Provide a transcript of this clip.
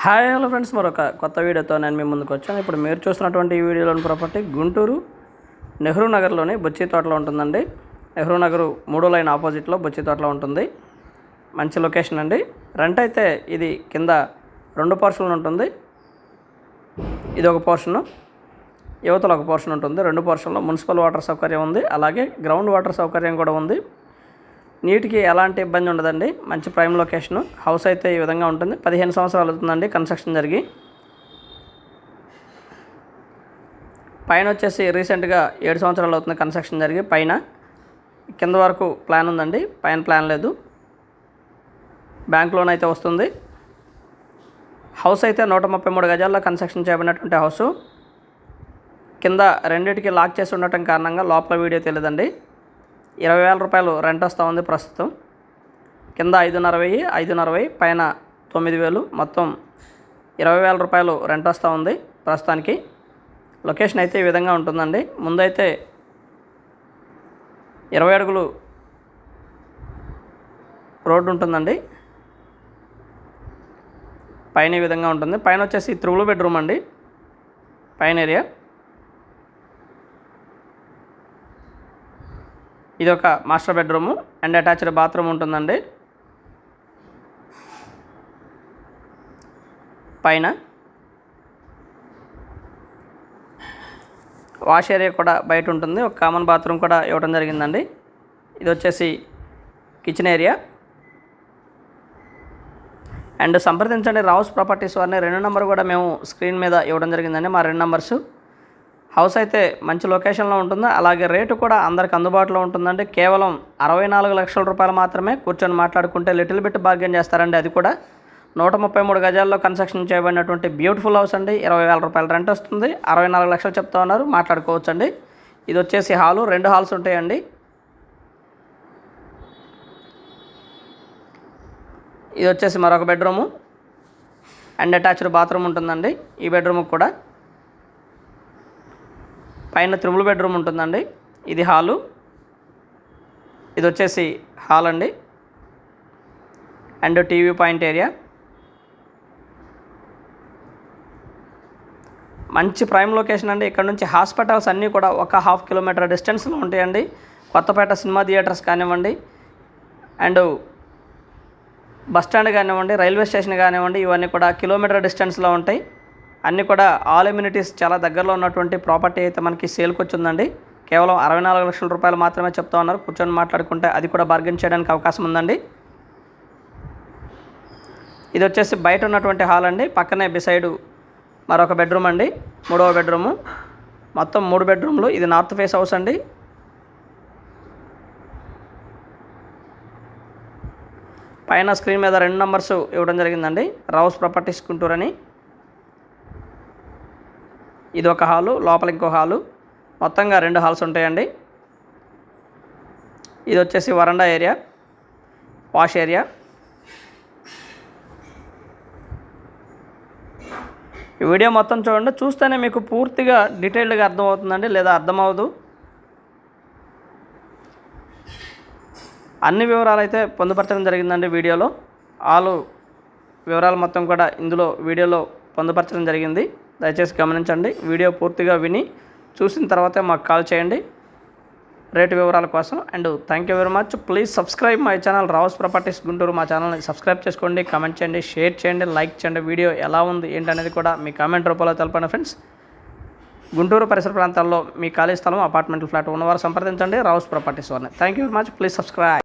Hi hello friends, మరొక కొత్త వీడియోతో నేను మీ ముందుకు వచ్చాను. ఇప్పుడు మీరు చూస్తున్నటువంటి ఈ వీడియోలోని ప్రాపర్టీ గుంటూరు నెహ్రూ నగర్లోని బొచ్చి తోటలో ఉంటుందండి. నెహ్రూ నగర్ 3వ లైన్ ఆపోజిట్లో బొచ్చి తోటలో ఉంటుంది. మంచి లొకేషన్ అండి. రెంట్ అయితే ఇది కింద 2 పోర్షన్లు ఉంటుంది. ఇది ఒక పోర్షను, యువతలో ఒక పోర్షన్ ఉంటుంది. 2 పోర్షన్లో మున్సిపల్ వాటర్ సౌకర్యం ఉంది, అలాగే గ్రౌండ్ వాటర్ సౌకర్యం కూడా ఉంది. నీటికి ఎలాంటి ఇబ్బంది ఉండదండి. మంచి ప్రైమ్ లొకేషను. హౌస్ అయితే ఈ విధంగా ఉంటుంది. 15 సంవత్సరాలు అవుతుందండి కన్స్ట్రక్షన్ జరిగి. పైన వచ్చేసి రీసెంట్గా 7 సంవత్సరాలు అవుతుంది కన్స్ట్రక్షన్ జరిగి. పైన కింద వరకు ప్లాన్ ఉందండి, పైన ప్లాన్ లేదు. బ్యాంక్ లోన్ అయితే వస్తుంది. హౌస్ అయితే 133 గజాల్లో కన్స్ట్రక్షన్ చేయబడినటువంటి హౌసు. కింద రెండింటికి లాక్ చేసి ఉండటం కారణంగా లోపల వీడియో తెలియదండి. 20,000 రూపాయలు రెంట్ వస్తూ ఉంది ప్రస్తుతం. కింద 5,500 పైన 9,000, మొత్తం 20,000 రూపాయలు రెంట్ వస్తూ ఉంది ప్రస్తుతానికి. లొకేషన్ అయితే ఈ విధంగా ఉంటుందండి. ముందైతే 20 అడుగులు రోడ్డు ఉంటుందండి. పైన ఈ విధంగా ఉంటుంది. పైన వచ్చేసి 3 బెడ్రూమ్ అండి. పైన ఏరియా ఇది ఒక master bedroom and attached bathroom ఉంటుందండి. పైన వాష్ ఏరియా కూడా బయట ఉంటుంది. ఒక కామన్ బాత్రూమ్ కూడా ఇవ్వడం జరిగిందండి. ఇది వచ్చేసి కిచెన్ ఏరియా. అండ్ సంప్రదించండి రావుస్ ప్రాపర్టీస్ వారిని. 2 నెంబర్ కూడా మేము స్క్రీన్ మీద ఇవ్వడం జరిగిందండి, మా 2 నెంబర్సు. హౌస్ అయితే మంచి లొకేషన్లో ఉంటుంది, అలాగే రేటు కూడా అందరికి అందుబాటులో ఉంటుందండి. కేవలం 64 లక్షల రూపాయలు మాత్రమే. కూర్చొని మాట్లాడుకుంటే లిటిల్ బిట్ బార్గెన్ చేస్తారండి. అది కూడా 133 గజాల్లో కన్స్ట్రక్షన్ చేయబడినటువంటి బ్యూటిఫుల్ హౌస్ అండి. 20,000 రూపాయలు రెంట్ వస్తుంది. 64 లక్షలు చెప్తా ఉన్నారు, మాట్లాడుకోవచ్చండి. ఇది వచ్చేసి హాలు, 2 హాల్స్ ఉంటాయండి. ఇది వచ్చేసి మరొక బెడ్రూము అండ్ అటాచ్డ్ బాత్రూమ్ ఉంటుందండి. ఈ బెడ్రూమ్కి కూడా పైన 3 బెడ్రూమ్ ఉంటుందండి. ఇది హాలు, ఇది వచ్చేసి హాల్ అండి. And TV point area. మంచి ప్రైమ్ లొకేషన్ అండి. ఇక్కడ నుంచి హాస్పిటల్స్ అన్నీ కూడా ఒక 1/2 కిలోమీటర్ డిస్టెన్స్లో ఉంటాయండి. కొత్తపేట సినిమా థియేటర్స్ కానివ్వండి, అండ్ బస్ స్టాండ్ కానివ్వండి, రైల్వే స్టేషన్ కానివ్వండి, ఇవన్నీ కూడా కిలోమీటర్ డిస్టెన్స్లో ఉంటాయి. అన్నీ కూడా ఆల్ ఎమ్యూనిటీస్ చాలా దగ్గరలో ఉన్నటువంటి ప్రాపర్టీ అయితే మనకి సేల్కి వచ్చిందండి. కేవలం 64 లక్షల రూపాయలు మాత్రమే చెప్తా ఉన్నారు. కూర్చొని మాట్లాడుకుంటే అది కూడా బార్గెన్ చేయడానికి అవకాశం ఉందండి. ఇది వచ్చేసి బయట ఉన్నటువంటి హాల్ అండి. పక్కనే బిసైడ్ మరొక బెడ్రూమ్ అండి, 3వ బెడ్రూము. మొత్తం 3 బెడ్రూమ్లు. ఇది నార్త్ ఫేస్ హౌస్ అండి. పైన స్క్రీన్ మీద 2 నెంబర్స్ ఇవ్వడం జరిగిందండి, రావుస్ ప్రాపర్టీస్ గుంటూరు అని. ఇది ఒక హాలు, లోపల ఇంకో హాలు. మొత్తంగా 2 హాల్స్ ఉంటాయండి. ఇది వచ్చేసి వరండా ఏరియా, వాష్ ఏరియా. ఈ వీడియో మొత్తం చూడండి, చూస్తేనే మీకు పూర్తిగా డీటెయిల్డ్గా అర్థమవుతుందండి, లేదా అర్థమవుదు. అన్ని వివరాలు అయితే పొందుపరచడం జరిగిందండి వీడియోలో. ఆలు వివరాలు మొత్తం కూడా ఇందులో వీడియోలో పొందుపరచడం జరిగింది. దయచేసి గమనించండి. వీడియో పూర్తిగా విని చూసిన తర్వాతే మాకు కాల్ చేయండి రేటు వివరాల కోసం. And thank you very much. Please subscribe my channel Rao's properties Guntur. మా ఛానల్ని సబ్స్క్రైబ్ చేసుకోండి, కామెంట్ చేయండి, షేర్ చేయండి, లైక్ చేయండి. వీడియో ఎలా ఉంది ఏంటనేది కూడా మీ కామెంట్ రూపంలో తెలపండి ఫ్రెండ్స్. గుంటూరు పరిసర ప్రాంతాల్లో మీ ఖాళీ స్థలం, అపార్ట్మెంట్, ఫ్లాట్ ఉన్నవారు సంప్రదించండి రావుస్ ప్రాపర్టీస్ వారిని. Thank you very much. Please subscribe.